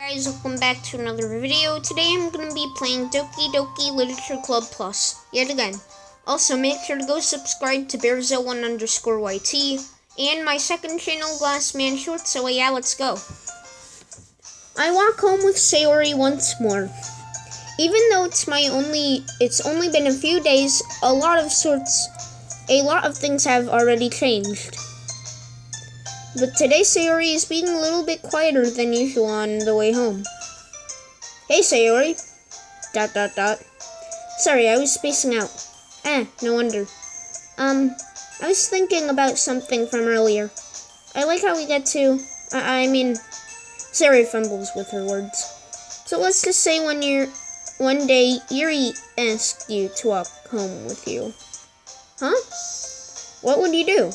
Guys, welcome back to another video. Today I'm going to be playing Ddlc Literature Club Plus, yet again. Also, make sure to go subscribe to Bearzo1_YT and my second channel, Glassman Shorts. So yeah, let's go. I walk home with Sayori once more. Even though it's only been a few days, a lot of things have already changed. But today Sayori is being a little bit quieter than usual on the way home. Hey Sayori. ... Sorry, I was spacing out. No wonder. I was thinking about something from earlier. I like how we get to... Sayori fumbles with her words. So let's just say one day Yuri asked you to walk home with you. Huh? What would you do?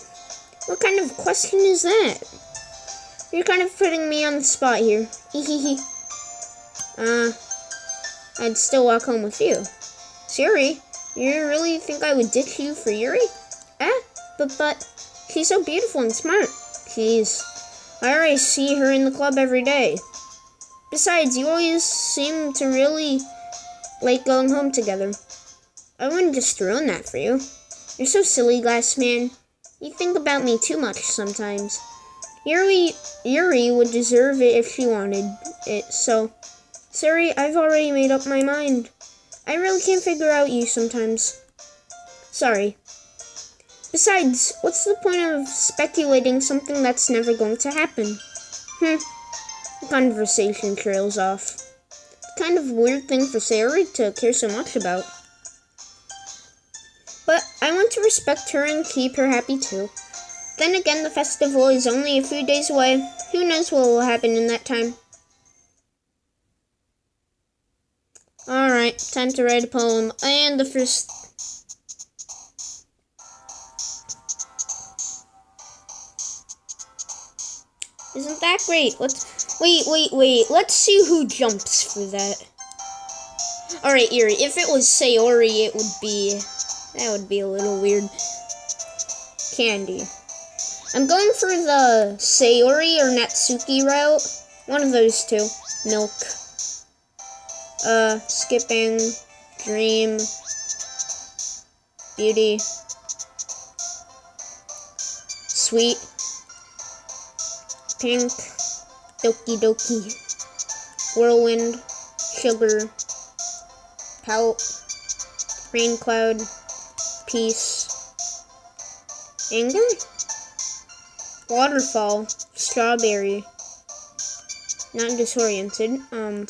What kind of question is that? You're kind of putting me on the spot here. I'd still walk home with you. Sayori, you really think I would ditch you for Yuri? But she's so beautiful and smart. Jeez, I already see her in the club every day. Besides, you always seem to really like going home together. I wouldn't just ruin that for you. You're so silly, Glassman. You think about me too much sometimes. Yuri would deserve it if she wanted it, so... Sorry, I've already made up my mind. I really can't figure out you sometimes. Sorry. Besides, what's the point of speculating something that's never going to happen? The conversation trails off. Kind of weird thing for Sayori to care so much about. But I want to respect her and keep her happy too. Then again, the festival is only a few days away. Who knows what will happen in that time? Alright, time to write a poem. And the first... Isn't that great? Wait. Let's see who jumps for that. Alright, Yuri, if it was Sayori, it would be... That would be a little weird. Candy. I'm going for the Sayori or Natsuki route. One of those two. Milk. Skipping. Dream. Beauty. Sweet. Pink. Doki. Whirlwind. Sugar. Pout. Rain cloud. Peace. Anger? Waterfall. Strawberry. Not disoriented.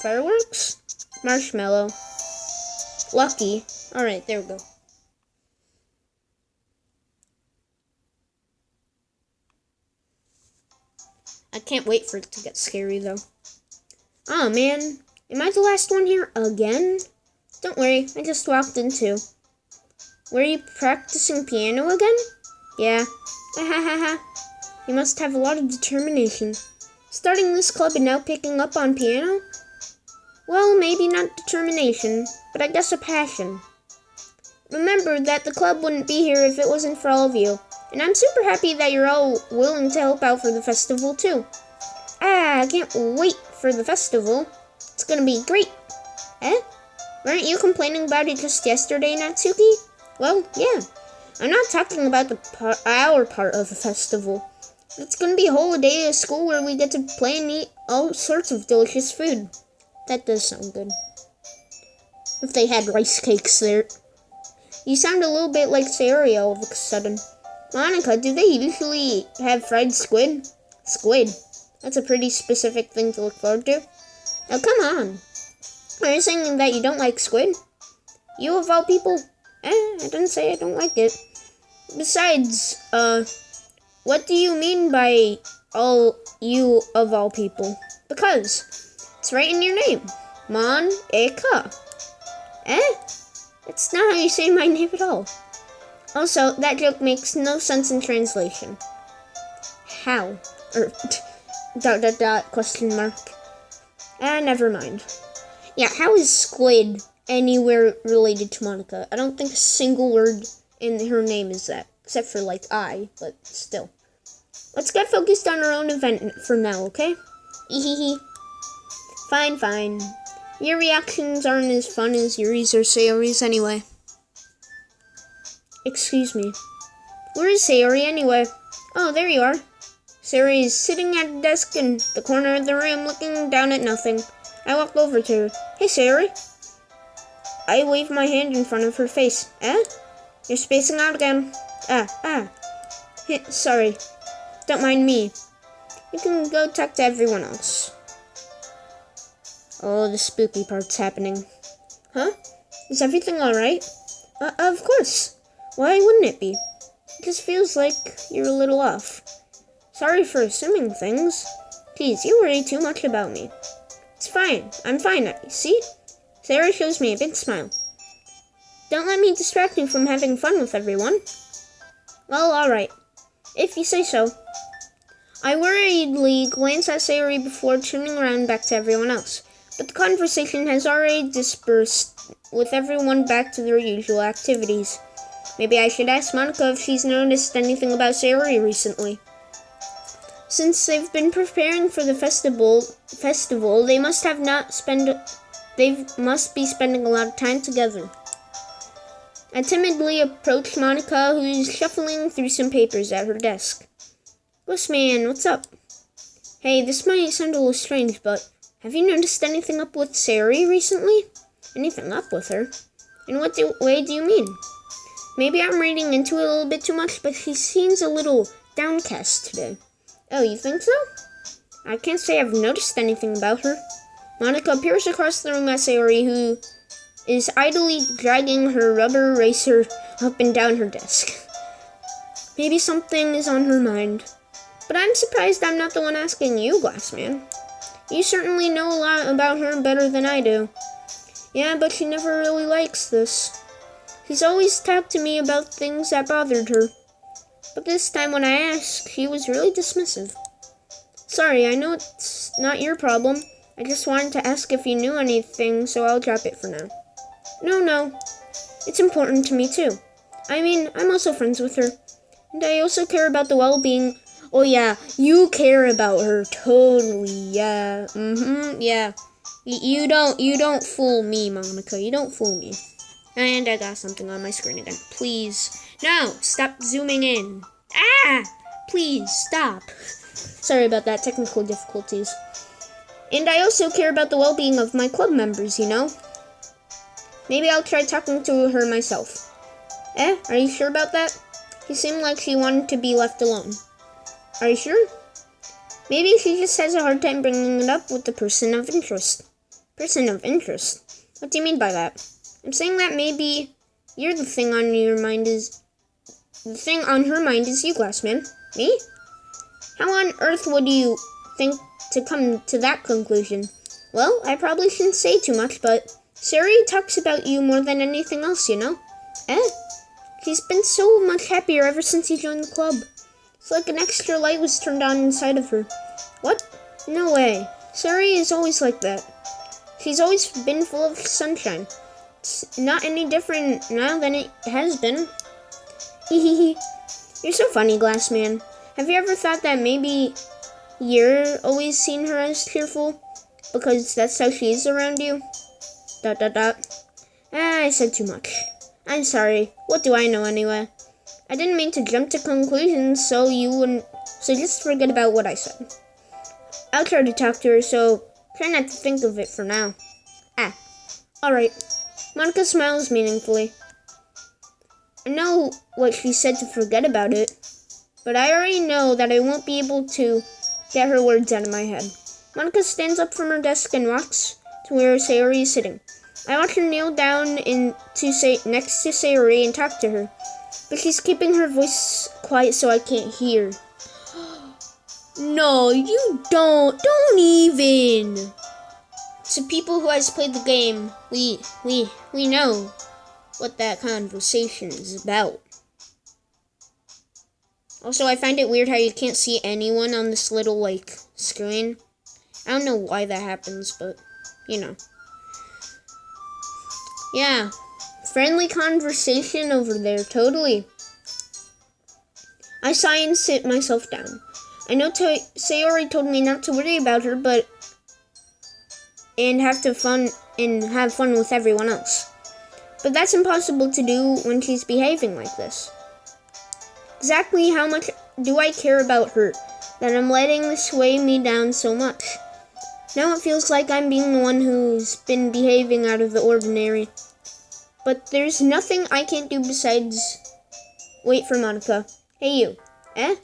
Fireworks? Marshmallow. Lucky. Alright, there we go. I can't wait for it to get scary, though. Oh, man. Am I the last one here again? Don't worry, I just walked in too. Were you practicing piano again? Yeah. You must have a lot of determination. Starting this club and now picking up on piano? Well, maybe not determination, but I guess a passion. Remember that the club wouldn't be here if it wasn't for all of you. And I'm super happy that you're all willing to help out for the festival too. I can't wait for the festival. It's gonna be great. Weren't you complaining about it just yesterday, Natsuki? Well, yeah. I'm not talking about our part of the festival. It's gonna be a whole day of school where we get to play and eat all sorts of delicious food. That does sound good. If they had rice cakes there. You sound a little bit like Sayori all of a sudden. Monica, do they usually have fried squid? Squid? That's a pretty specific thing to look forward to. Oh, come on. Are you saying that you don't like squid? You of all people? I didn't say I don't like it. Besides, what do you mean by all you of all people? Because it's right in your name. Mon-eka. That's not how you say my name at all. Also, that joke makes no sense in translation. How? Question mark. Never mind. Yeah, how is squid anywhere related to Monica? I don't think a single word in her name is that. Except for, like, I, but still. Let's get focused on our own event for now, okay? Fine, fine. Your reactions aren't as fun as Yuri's or Sayori's anyway. Excuse me. Where is Sayori anyway? Oh, there you are. Sayori is sitting at a desk in the corner of the room looking down at nothing. I walk over to her. Hey, Sayori. I wave my hand in front of her face. Eh? You're spacing out again. Sorry. Don't mind me. You can go talk to everyone else. Oh, the spooky part's happening. Huh? Is everything alright? Of course. Why wouldn't it be? It just feels like you're a little off. Sorry for assuming things. Please, you worry too much about me. It's fine. I'm fine. See? Sarah shows me a big smile. Don't let me distract you from having fun with everyone. Well, alright. If you say so. I worriedly glance at Sayori before turning around back to everyone else. But the conversation has already dispersed, with everyone back to their usual activities. Maybe I should ask Monica if she's noticed anything about Sayori recently. Since they've been preparing for the festival, they must be spending a lot of time together. I timidly approach Monica, who's shuffling through some papers at her desk. Ghostman, what's up? Hey, this might sound a little strange, but have you noticed anything up with Sayori recently? Anything up with her? In what way do you mean? Maybe I'm reading into it a little bit too much, but she seems a little downcast today. Oh, you think so? I can't say I've noticed anything about her. Monica peers across the room at Sayori, who is idly dragging her rubber eraser up and down her desk. Maybe something is on her mind. But I'm surprised I'm not the one asking you, Glassman. You certainly know a lot about her better than I do. Yeah, but she never really likes this. She's always talked to me about things that bothered her. But this time when I asked, she was really dismissive. Sorry, I know it's not your problem. I just wanted to ask if you knew anything, so I'll drop it for now. No. It's important to me too. I mean, I'm also friends with her. And I also care about the well-being. Oh yeah, you care about her, totally, yeah, yeah. You don't fool me, Monica, you don't fool me. And I got something on my screen again, please. No, stop zooming in. Please, stop. Sorry about that, technical difficulties. And I also care about the well-being of my club members, you know? Maybe I'll try talking to her myself. Are you sure about that? She seemed like she wanted to be left alone. Are you sure? Maybe she just has a hard time bringing it up with the person of interest. Person of interest? What do you mean by that? I'm saying that maybe the thing on her mind is you, Glassman. Me? How on earth would you think to come to that conclusion? Well, I probably shouldn't say too much, but Sayori talks about you more than anything else, you know? She's been so much happier ever since you joined the club. It's like an extra light was turned on inside of her. What? No way. Sayori is always like that. She's always been full of sunshine. It's not any different now than it has been. Hehehe. You're so funny, Glassman. Have you ever thought that maybe you're always seen her as cheerful? Because that's how she is around you? ... I said too much. I'm sorry. What do I know anyway? I didn't mean to jump to conclusions so just forget about what I said. I'll try to talk to her, so try not to think of it for now. Alright. Monica smiles meaningfully. I know what she said to forget about it, but I already know that I won't be able to get her words out of my head. Monica stands up from her desk and walks to where Sayori is sitting. I watch her kneel down next to Sayori and talk to her, but she's keeping her voice quiet so I can't hear. No, you don't. Don't even. To people who has played the game, we know what that conversation is about. Also, I find it weird how you can't see anyone on this little, screen. I don't know why that happens, but, you know. Yeah, friendly conversation over there, totally. I sigh and sit myself down. I know Sayori told me not to worry about her, but and have fun with everyone else. But that's impossible to do when she's behaving like this. Exactly how much do I care about her that I'm letting this weigh me down so much? Now it feels like I'm being the one who's been behaving out of the ordinary. But there's nothing I can't do besides wait for Monica. Hey you. Eh?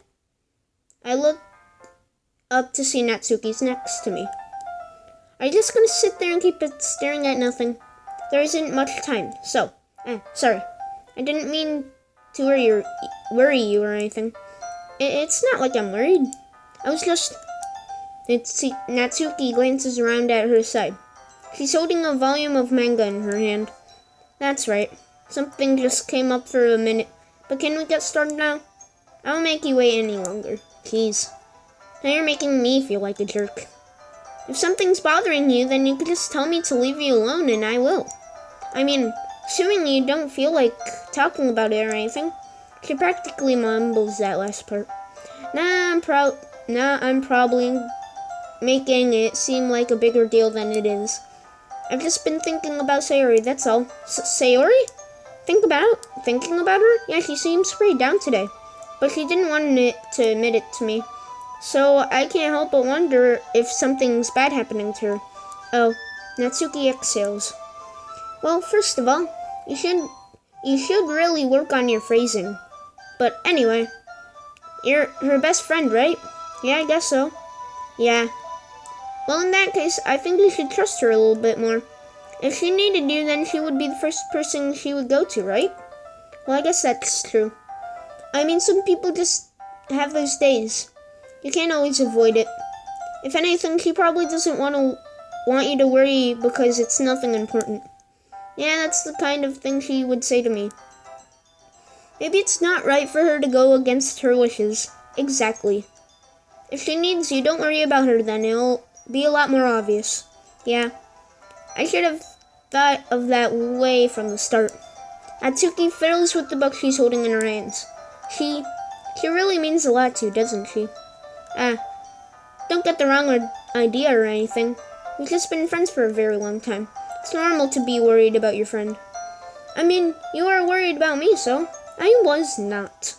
I look up to see Natsuki's next to me. Are you just gonna sit there and keep staring at nothing? There isn't much time, so. Sorry. I didn't mean to worry you or anything. It's not like I'm worried. I was just... Natsuki glances around at her side. She's holding a volume of manga in her hand. That's right. Something just came up for a minute. But can we get started now? I won't make you wait any longer. Jeez. Now you're making me feel like a jerk. If something's bothering you, then you could just tell me to leave you alone and I will. I mean, assuming you don't feel like talking about it or anything. She practically mumbles that last part. I'm probably making it seem like a bigger deal than it is. I've just been thinking about Sayori, that's all. Sayori? Thinking about her? Yeah, she seems pretty down today. But she didn't want to admit it to me. So I can't help but wonder if something's bad happening to her. Oh, Natsuki exhales. Well, first of all, you should really work on your phrasing. But anyway, you're her best friend, right? Yeah, I guess so. Yeah. Well, in that case, I think you should trust her a little bit more. If she needed you, then she would be the first person she would go to, right? Well, I guess that's true. I mean, some people just have those days. You can't always avoid it. If anything, she probably doesn't want you to worry because it's nothing important. Yeah, that's the kind of thing she would say to me. Maybe it's not right for her to go against her wishes. Exactly. If she needs you, don't worry about her then. It'll be a lot more obvious. Yeah. I should have thought of that way from the start. Atsuki fiddles with the book she's holding in her hands. She really means a lot to you, doesn't she? Don't get the wrong idea or anything. We've just been friends for a very long time. It's normal to be worried about your friend. I mean, you are worried about me, so I was not.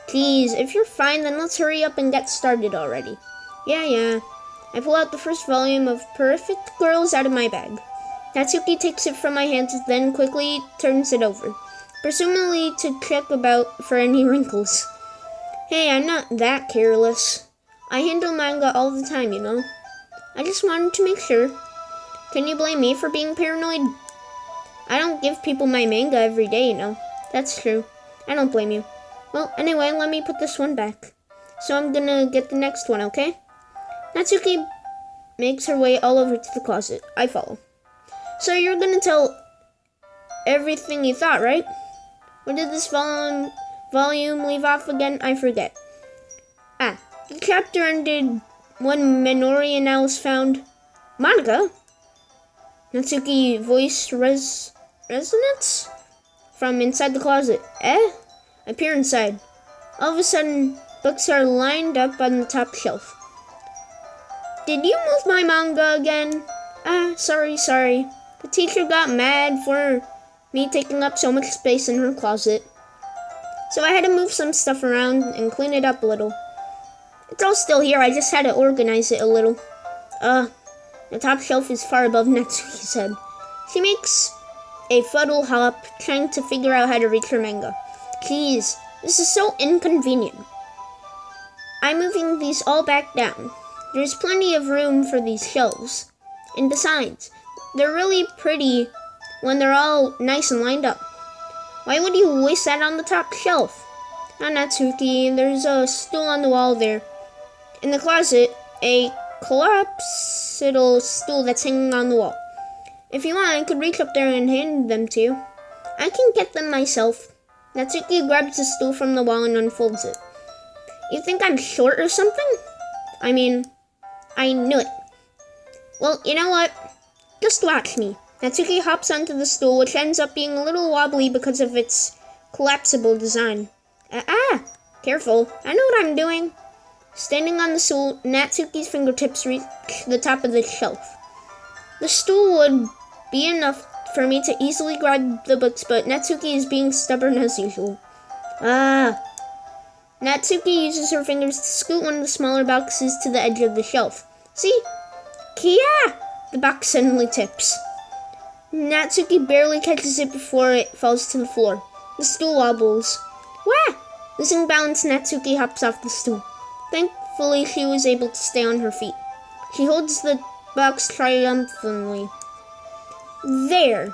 Please, if you're fine, then let's hurry up and get started already. Yeah. I pull out the first volume of Perfect Girls out of my bag. Natsuki takes it from my hands, then quickly turns it over, presumably to check for any wrinkles. Hey, I'm not that careless. I handle manga all the time, you know. I just wanted to make sure. Can you blame me for being paranoid? I don't give people my manga every day, you know. That's true. I don't blame you. Well, anyway, let me put this one back. So I'm gonna get the next one, okay? Natsuki makes her way all over to the closet. I follow. So you're gonna tell everything you thought, right? Where did this volume leave off again? I forget. The chapter ended when Minori and Alice found Monica? Natsuki voice resonance from inside the closet. I peer inside. All of a sudden, books are lined up on the top shelf. Did you move my manga again? Sorry. The teacher got mad for me taking up so much space in her closet. So I had to move some stuff around and clean it up a little. It's all still here, I just had to organize it a little. The top shelf is far above Natsuki's head. She makes a fuddle hop, trying to figure out how to reach her manga. Jeez, this is so inconvenient. I'm moving these all back down. There's plenty of room for these shelves. And besides, they're really pretty when they're all nice and lined up. Why would you waste that on the top shelf? Natsuki, there's a stool on the wall there. In the closet, a collapsible stool that's hanging on the wall. If you want, I could reach up there and hand them to you. I can get them myself. Natsuki grabs the stool from the wall and unfolds it. You think I'm short or something? I mean, I knew it. Well, you know what? Just watch me. Natsuki hops onto the stool, which ends up being a little wobbly because of its collapsible design. Careful. I know what I'm doing. Standing on the stool, Natsuki's fingertips reach the top of the shelf. The stool would be enough for me to easily grab the books, but Natsuki is being stubborn as usual. Natsuki uses her fingers to scoot one of the smaller boxes to the edge of the shelf. See? Kia! The box suddenly tips. Natsuki barely catches it before it falls to the floor. The stool wobbles. Wah! Losing balance, Natsuki hops off the stool. Thankfully, she was able to stay on her feet. She holds the box triumphantly. There!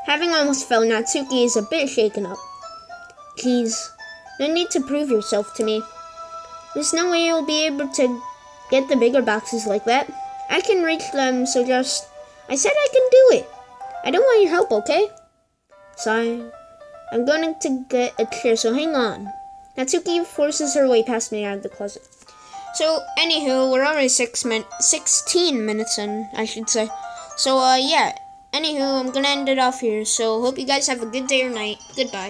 Having almost fell, Natsuki is a bit shaken up. Please, no need to prove yourself to me. There's no way you'll be able to get the bigger boxes like that. I can reach them, so just... I said I can do it. I don't want your help, okay? Sorry. I'm going to get a chair, so hang on. Natsuki forces her way past me out of the closet. So, anywho, we're already 16 minutes in, I should say. So, yeah. Anywho, I'm gonna end it off here. So, hope you guys have a good day or night. Goodbye.